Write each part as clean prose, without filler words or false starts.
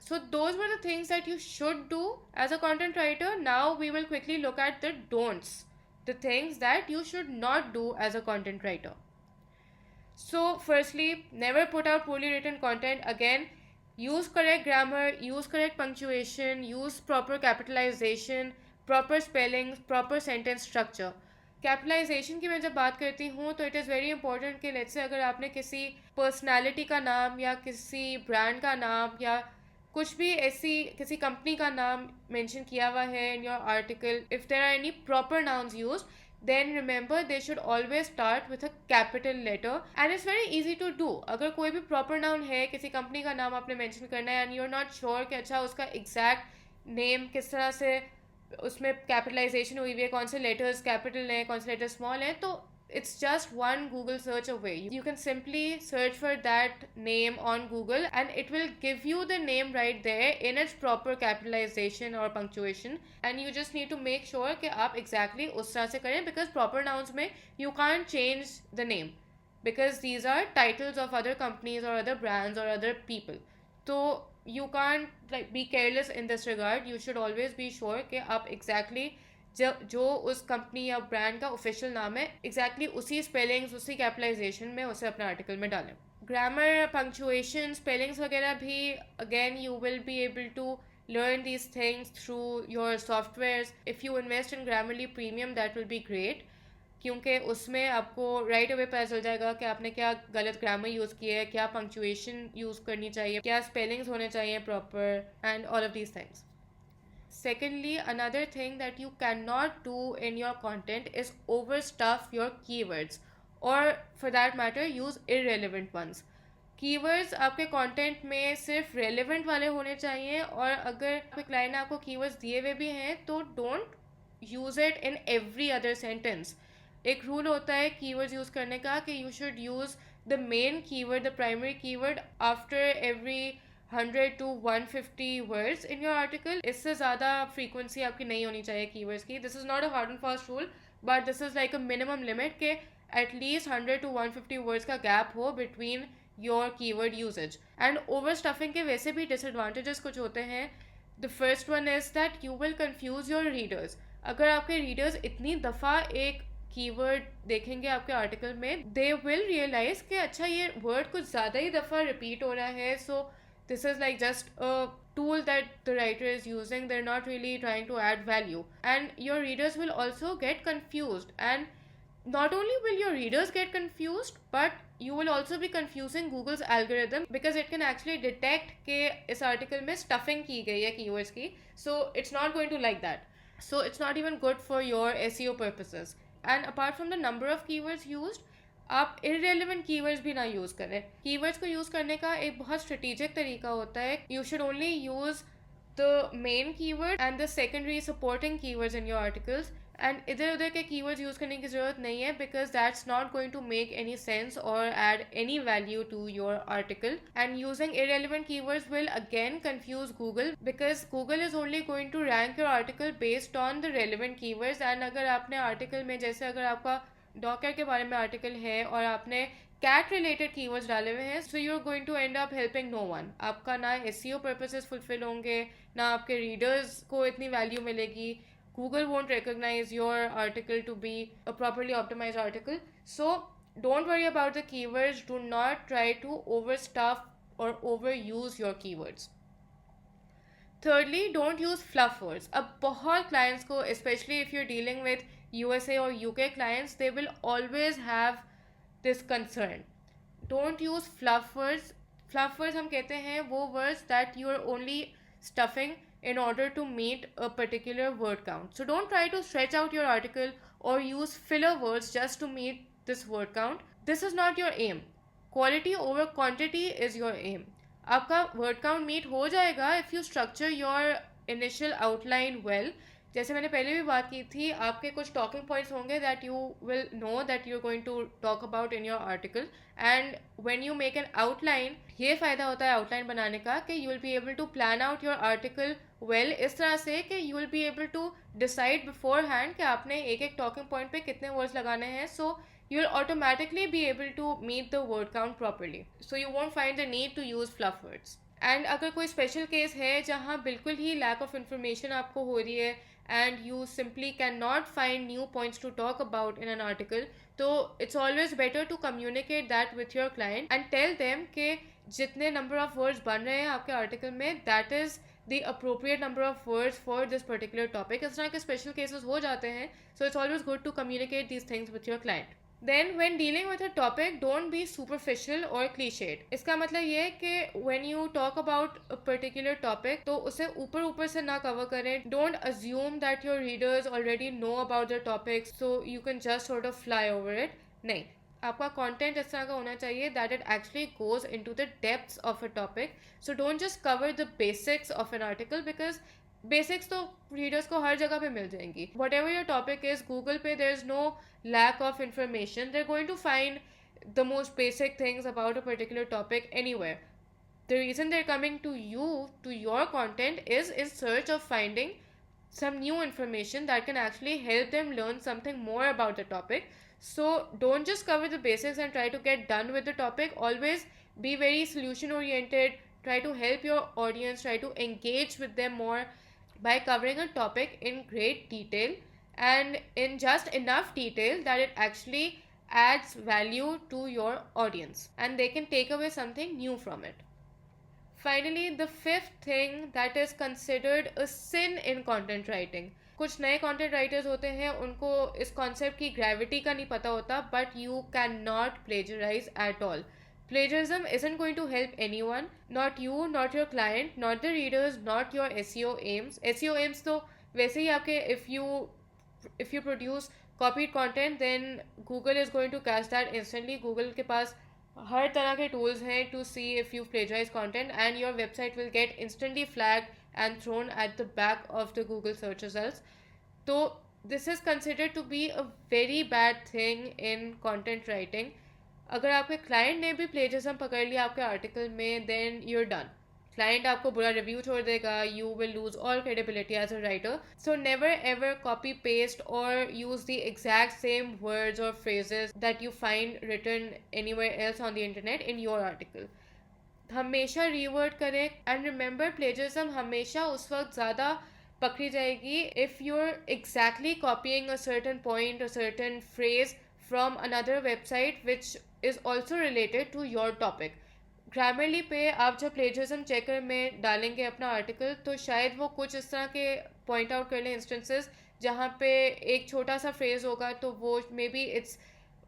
So those were the things that you should do as a content writer. Now we will quickly look at the don'ts, the things that you should not do as a content writer. So, firstly, never put out poorly written content. Again, use correct grammar, use correct punctuation, use proper capitalization, proper spelling, proper sentence structure. Capitalization की मैं जब बात करती हूँ तो it is very important कि let's say अगर आपने किसी पर्सनालिटी का नाम या किसी ब्रांड का नाम या कुछ भी ऐसी किसी कंपनी का नाम मेंशन किया हुआ है in your article, if there are any proper nouns use, then remember they should always start with a capital letter and it's very easy to do. अगर कोई भी proper noun है, किसी कंपनी का नाम आपने मेंशन करना है and you're not sure कि अच्छा उसका exact नेम किस तरह से उसमें कैपिटलाइजेशन हुई हुई है, कौन से लेटर्स कैपिटल हैं, कौन से लेटर्स स्मॉल हैं, तो it's just one Google search away. You can simply search for that name on Google and it will give you the name right there in its proper capitalization or punctuation, and you just need to make sure कि आप exactly उस तरह से करें, because proper nouns में you can't change the name because these are titles of other companies or other brands or other people. तो you can't like be careless in this regard. You should always be sure कि आप exactly जो उस company या brand का official नाम है exactly उसी स्पेलिंग्स उसी कैपिटलाइजेशन में उसे अपने आर्टिकल में डालें. ग्रामर, पंक्चुएशन, स्पेलिंग्स वगैरह भी again you will be able to learn these things through your softwares. If you invest in Grammarly Premium, that will be great, क्योंकि उसमें आपको राइट अवे पता चल जाएगा कि आपने क्या गलत ग्रामर यूज़ किया है, क्या पंक्चुएशन यूज़ करनी चाहिए, क्या स्पेलिंग्स होने चाहिए proper, and all of these things. Secondly, another thing that you cannot do in your content is overstuff your keywords, or for that matter use irrelevant ones. Keywords आपके content में सिर्फ relevant वाले होने चाहिए, और अगर आपके क्लाइंट ने आपको कीवर्ड्स दिए हुए भी हैं तो don't use it in every other sentence. एक रूल होता है कीवर्ड्स यूज़ करने का कि you should use the main keyword, the primary keyword, after every 100 to 150 words in your article. इससे ज़्यादा फ्रीक्वेंसी आपकी नहीं होनी चाहिए कीवर्ड्स की. This is not a hard and fast rule, but this is like a minimum limit के at least 100 to 150 words का gap हो between your keyword usage. And over stuffing के वैसे भी डिसएडवांटेजेस कुछ होते हैं. The first one is that you will confuse your readers. अगर आपके रीडर्स इतनी दफ़ा एक कीवर्ड देखेंगे आपके आर्टिकल में, दे विल रियलाइज कि अच्छा ये वर्ड कुछ ज़्यादा ही दफ़ा रिपीट हो रहा है. सो this is like just a tool that the writer is using. They're not really trying to add value, and your readers will also get confused. And not only will your readers get confused, but you will also be confusing Google's algorithm, because it can actually detect कि इस article में stuffing की गई है keywords की. So it's not going to like that. So it's not even good for your SEO purposes. And apart from the number of keywords used, आप irrelevant keywords भी ना यूज़ करें. कीवर्ड्स को यूज़ करने का एक बहुत स्ट्रेटेजिक तरीका होता है. You should only use the main keyword and the secondary supporting keywords in your articles, and इधर उधर के कीवर्ड्स यूज़ करने की ज़रूरत नहीं है, because that's not going to make any sense और add any value to your article. And using irrelevant keywords will again confuse Google, because Google is only going to rank your article based on the relevant keywords. And अगर आपने article में, जैसे अगर आपका Docker के बारे में article है और आपने कैट रिलेटेड कीवर्ड्स डाले हुए हैं, so you are going to end up helping no one. आपका ना एसईओ पर्पसेस फुलफिल होंगे, ना आपके रीडर्स को इतनी वैल्यू मिलेगी. Google won't recognize your article to be a properly optimized article. So don't worry about the keywords. Do not try to overstuff or overuse your keywords. Thirdly, don't use fluff words. अब बहुत clients को, especially if you're dealing with USA or UK clients, they will always have this concern. Don't use fluff words. Fluff words हम कहते हैं वो words that you're only stuffing in order to meet a particular word count. So don't try to stretch out your article or use filler words just to meet this word count. This is not your aim. Quality over quantity is your aim. आपका word count meet हो जाएगा if you structure your initial outline well. जैसे मैंने पहले भी बात की थी, आपके कुछ टॉकिंग पॉइंट्स होंगे that you will know that you are going to talk about in your article. And when you make an outline, ये फ़ायदा होता है आउटलाइन बनाने का कि you will be able to plan out your article well, इस तरह से कि you will be able to decide beforehand कि आपने एक एक टॉकिंग पॉइंट पे कितने वर्ड्स लगाने हैं. सो you will automatically be able to meet the word count properly. So you won't find the need to use fluff words. And अगर कोई स्पेशल केस है जहाँ बिल्कुल ही लैक ऑफ इंफॉर्मेशन आपको हो रही है and you simply can not find new points to talk about in an article, तो it's always better to communicate that with your client and tell them कि जितने नंबर ऑफ वर्ड्स बन रहे हैं आपके आर्टिकल में, that is the appropriate number of words for this particular topic. इस तरह के special cases हो जाते हैं, so it's always good to communicate these things with your client. Then when dealing with a topic, don't be superficial or cliched. इसका मतलब ये है कि when you talk about a particular topic, तो उसे ऊपर ऊपर से ना cover करें. Don't assume that your readers already know about the topic, so you can just sort of fly over it. नहीं, आपका कंटेंट इस तरह का होना चाहिए that it actually goes into the depths of a topic. So don't just cover the basics of an article, because basics तो readers को हर जगह पे मिल जाएंगी. Whatever your topic is, Google पे there is no lack of information. They are going to find the most basic things about a particular topic anywhere. The reason they're coming to you, to your content, is in search of finding some new information that can actually help them learn something more about the topic. So don't just cover the basics and try to get done with the topic. Always be very solution oriented. Try to help your audience, try to engage with them more by covering a topic in great detail and in just enough detail that it actually adds value to your audience and they can take away something new from it. Finally, the fifth thing that is considered a sin in content writing. कुछ नए content writers होते हैं, उनको इस concept की gravity का नहीं पता होता, but you cannot plagiarize at all. Plagiarism isn't going to help anyone, not you, not your client, not the readers, not your SEO aims. SEO aims तो वैसे ही आपके if you produce copied content, then Google is going to catch that instantly. Google के पास हर तरह के tools हैं to see if you plagiarise content and your website will get instantly flag and thrown at the back of the Google search results. तो this is considered to be a very bad thing in content writing. अगर आपके client ने भी plagiarism पकड़ लिया आपके article में, then your done. Client आपको बुरा रिव्यू छोड़ देगा, you will lose all credibility as a writer. So never ever copy paste और use the exact same words और phrases that you find written anywhere else on the internet in your article. हमेशा reword करें and remember plagiarism हमेशा उस वक्त ज़्यादा पकड़ी जाएगी if you're exactly copying a certain point, a certain phrase from another website which is also related to your topic. Grammarly पे आप जब प्लेजरिज्म चेकर में डालेंगे अपना आर्टिकल, तो शायद वो कुछ इस तरह के पॉइंट आउट कर लें इंस्टेंसेस जहाँ पे एक छोटा सा फ्रेज होगा, तो वो maybe it's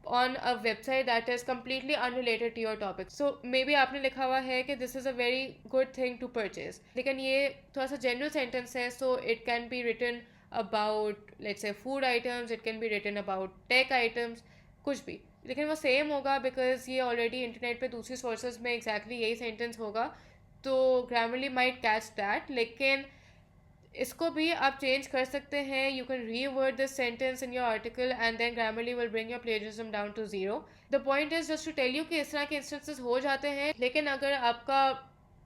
on a website that is completely unrelated to your topic. So maybe आपने लिखा हुआ है कि this is a very good thing to purchase, लेकिन ये थोड़ा सा जनरल सेंटेंस है. So it can be written about let's say food items, it can be written about tech items, कुछ भी, लेकिन वो सेम होगा बिकॉज ये ऑलरेडी इंटरनेट पे दूसरी सोर्सेज में एग्जैक्टली यही सेंटेंस होगा. तो ग्रामरली माइट कैच दैट, लेकिन इसको भी आप चेंज कर सकते हैं. You can reword this sentence in your article and then Grammarly will bring your plagiarism down to zero. The point is just to tell you कि इस तरह के इंस्टेंसेस हो जाते हैं, लेकिन अगर आपका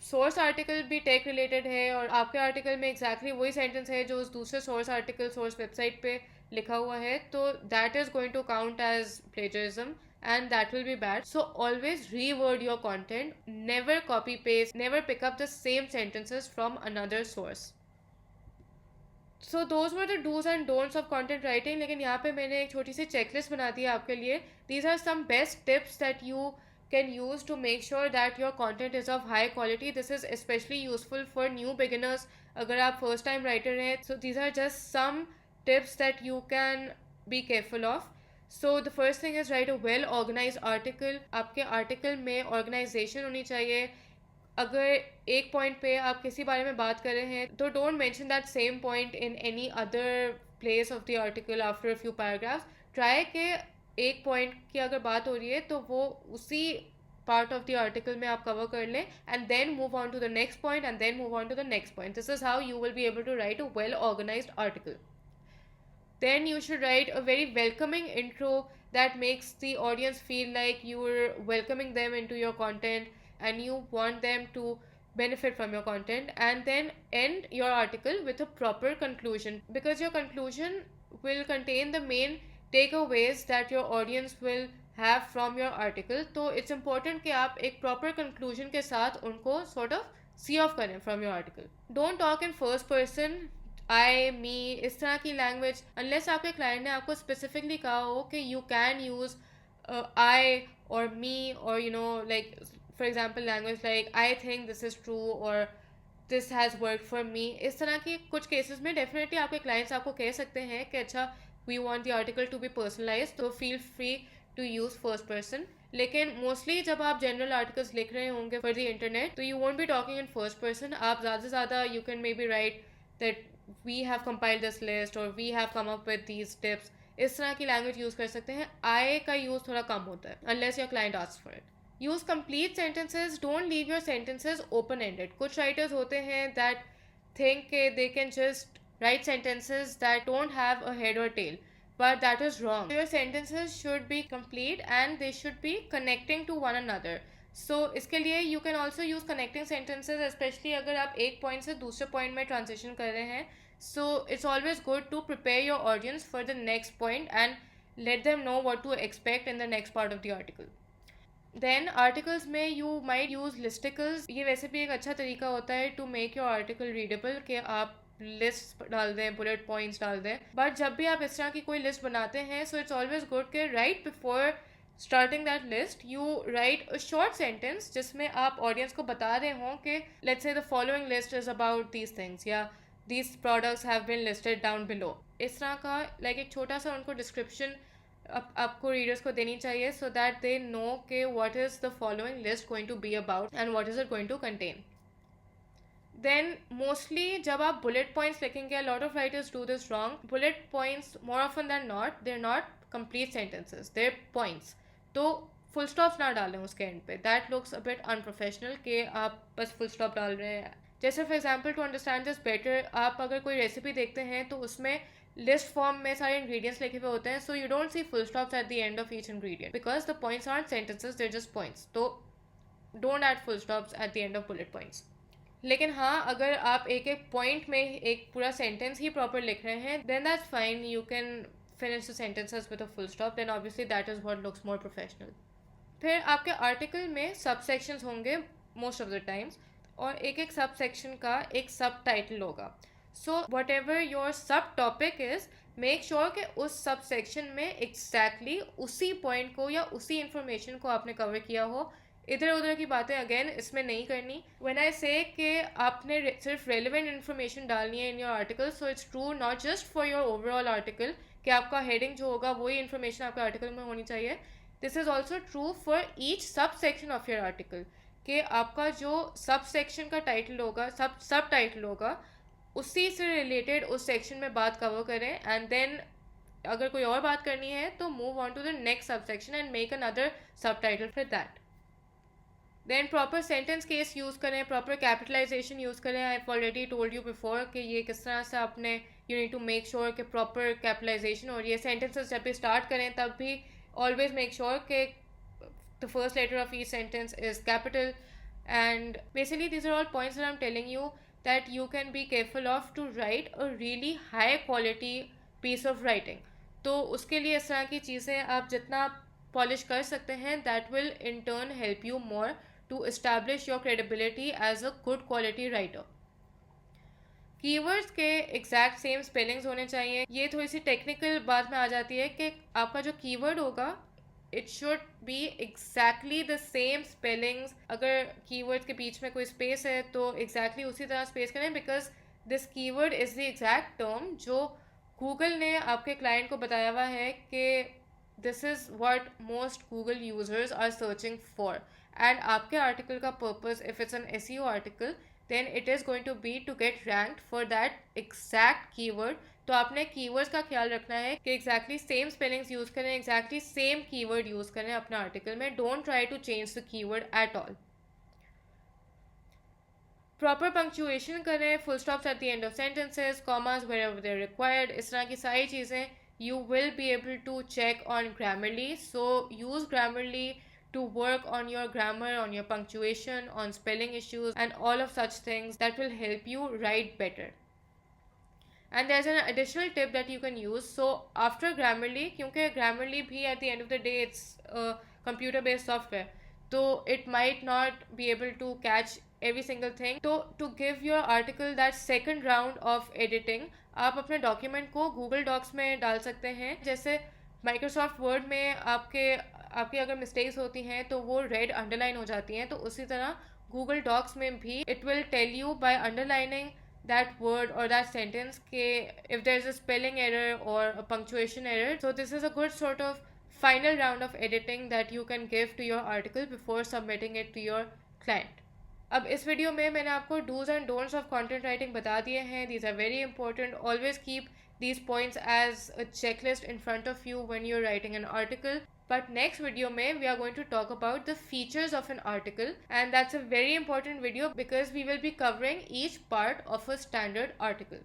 सोर्स आर्टिकल भी टेक रिलेटेड है और आपके आर्टिकल में एग्जैक्टली वही सेंटेंस है जो उस दूसरे सोर्स आर्टिकल सोर्स वेबसाइट पे लिखा हुआ है, तो that is going to count as plagiarism and that will be bad. So always reword your content, never copy paste, never pick up the same sentences from another source. So those were the do's and don'ts of content writing. लेकिन यहाँ पे मैंने एक छोटी सी checklist बना दी है आपके लिए. These are some best tips that you can use to make sure that your content is of high quality. This is especially useful for new beginners. अगर आप first time writer हैं, so these are just some tips that you can be careful of. So the first thing is write a well organized article. आपके article में organisation होनी चाहिए. अगर एक point पे आप किसी बारे में बात कर रहे हैं, तो don't mention that same point in any other place of the article after a few paragraphs. Try के एक पॉइंट की अगर बात हो रही है तो वो उसी पार्ट ऑफ द आर्टिकल में आप कवर कर लें and then move on to the next point and then move on to the next point. This is how you will be able to write a well organized article. Then you should write a very welcoming intro that makes the audience feel like you're welcoming them into your content and you want them to benefit from your content, and then end your article with a proper conclusion, because your conclusion will contain the main takeaways that your audience will have from your article. तो it's important कि आप एक proper conclusion के साथ उनको sort of सी ऑफ करें from your article. Don't talk in first person, I, me, इस तरह की लैंग्वेज, अनलेस आपके क्लाइंट ने आपको स्पेसिफिकली कहा हो कि यू कैन यूज़ आई और मी, और you know like for example language like I think this is true और this has work for me. इस तरह के कुछ केसेस में डेफिनेटली आपके क्लाइंट्स आपको कह सकते हैं कि अच्छा we want the article to be personalise, तो feel free to use first person. लेकिन मोस्टली जब आप जनरल आर्टिकल्स लिख रहे होंगे फॉर द इंटरनेट, तो you won't be talking in first person. आप ज़्यादा से ज़्यादा you can maybe write that we have compiled this list और we have come up with these tips. इस तरह की लैंग्वेज यूज़ कर सकते हैं. आई का यूज़ थोड़ा कम होता है unless your client asks for it. Use complete sentences, don't leave your sentences open ended. कुछ राइटर्स होते हैं that think they can just right sentences that don't have a head और tell, but that is wrong. Your sentences should be complete and they should be connecting to one another. So इसके लिए you can also use connecting sentences, especially अगर आप एक point से दूसरे point में transition कर रहे हैं. So it's always good to prepare your audience for the next point and let them know what to expect in the next part of the article. Then articles में you might use listicles. ये वैसे भी एक अच्छा तरीका होता है to make your article readable कि आप लिस्ट डाल दें, बुलेट पॉइंट्स डाल दें. बट जब भी आप इस तरह की कोई लिस्ट बनाते हैं, सो इट्स ऑलवेज गुड कि right before starting that list you right a short sentence जिसमें आप ऑडियंस को बता रहे हों कि let's say the following list is about these things या these products have been listed down below. इस तरह का लाइक एक छोटा सा उनको डिस्क्रिप्शन आपको रीडर्स को देनी चाहिए सो दैट दे नो के what is the following list going to be about and what is it going to contain. Then mostly जब आप bullet points लिखेंगे, a lot of writers do this wrong. Bullet points more often than not they're not complete sentences, they're points. तो full stops ना डालें उसके end पे. That looks a bit unprofessional कि आप बस full stop डाल रहे हैं. जैसे for example to understand this better, आप अगर कोई रेसिपी देखते हैं तो उसमें लिस्ट फॉर्म में सारे इंग्रेडिएंट्स लिखे हुए होते हैं. So you don't see full stops at the end of each ingredient because the points are sentences, they're just points. तो don't add full stops at the end of bullet points. लेकिन हाँ, अगर आप एक एक पॉइंट में एक पूरा सेंटेंस ही प्रॉपर लिख रहे हैं then that's fine. You can finish the sentences with a full stop. Then obviously that is what looks more professional. फिर आपके आर्टिकल में सब सेक्शंस होंगे मोस्ट ऑफ द टाइम्स और एक एक सब सेक्शन का एक सब टाइटल होगा. सो वट एवर योर सब टॉपिक इज़, मेक श्योर कि उस सब सेक्शन में एग्जैक्टली उसी पॉइंट को या उसी इंफॉर्मेशन को आपने कवर किया हो. इधर उधर की बातें अगेन इसमें नहीं करनी. व्हेन आई से कि आपने सिर्फ रेलिवेंट इन्फॉर्मेशन डालनी है in your article, so it's true not just for your overall article कि आपका हेडिंग जो होगा वही इन्फॉर्मेशन आपके आर्टिकल में होनी चाहिए. This is also true for each sub section of your article कि आपका जो सब सेक्शन का टाइटल होगा, सब टाइटल होगा, उसी से रिलेटेड उस सेक्शन में बात कवर करें. एंड देन अगर कोई और बात करनी है तो move on to the next sub section and make another sub title for that. Then proper sentence case use करें, प्रॉपर कैपिटलाइजेशन यूज़ करें. I have already told you before कि ये किस तरह से आपने you need to make sure कि proper capitalisation. और ये सेंटेंसेस जब भी स्टार्ट करें तब भी ऑलवेज मेक श्योर कि the first letter of each sentence is capital. And basically these are all points that I'm telling you that you can be careful of to write a really high quality piece of writing. तो उसके लिए इस तरह की चीज़ें आप जितना polish कर सकते हैं that will in turn help you more to establish your credibility as a good quality writer. Keywords के एग्जैक्ट सेम स्पेलिंग्स होने चाहिए. ये थोड़ी सी टेक्निकल बात में आ जाती है कि आपका जो कीवर्ड होगा it should be exactly the same spellings. अगर कीवर्ड के बीच में कोई स्पेस है तो एग्जैक्टली उसी तरह स्पेस करें because this keyword is the exact term जो गूगल ने आपके क्लाइंट को बताया हुआ है कि this is what most Google users are searching for. And आपके आर्टिकल का purpose if it's an SEO article then it is going to be to get ranked for that exact keyword. तो आपने keywords का ख्याल रखना है कि exactly same spellings use करें, एग्जैक्टली सेम कीवर्ड यूज़ करें अपने आर्टिकल में. Don't try to change the keyword at all. Proper punctuation करें, full stops at the end of sentences, commas wherever they're required. इस तरह की सारी चीज़ें you will be able to check on Grammarly. So use Grammarly to work on your grammar, on your punctuation, on spelling issues and all of such things that will help you write better. And there's an additional tip that you can use. So after Grammarly, क्योंकि Grammarly भी at the end of the day it's a computer based software, so it might not be able to catch every single thing. तो to give your article that second round of editing, आप अपने document को Google Docs में डाल सकते हैं. जैसे Microsoft word में आपकी अगर मिस्टेक्स होती हैं तो वो रेड अंडरलाइन हो जाती हैं, तो उसी तरह गूगल डॉक्स में भी it will tell you by underlining that word or that sentence if there's a spelling error or a punctuation error. So this is a good sort of final round of editing that you can give to your article before submitting it to your client. अब इस video में मैंने आपको dos and don'ts of content writing बता दिए हैं. These are very important. Always keep these points as a checklist in front of you when you're writing an article. But next video mein we are going to talk about the features of an article, and that's a very important video because we will be covering each part of a standard article.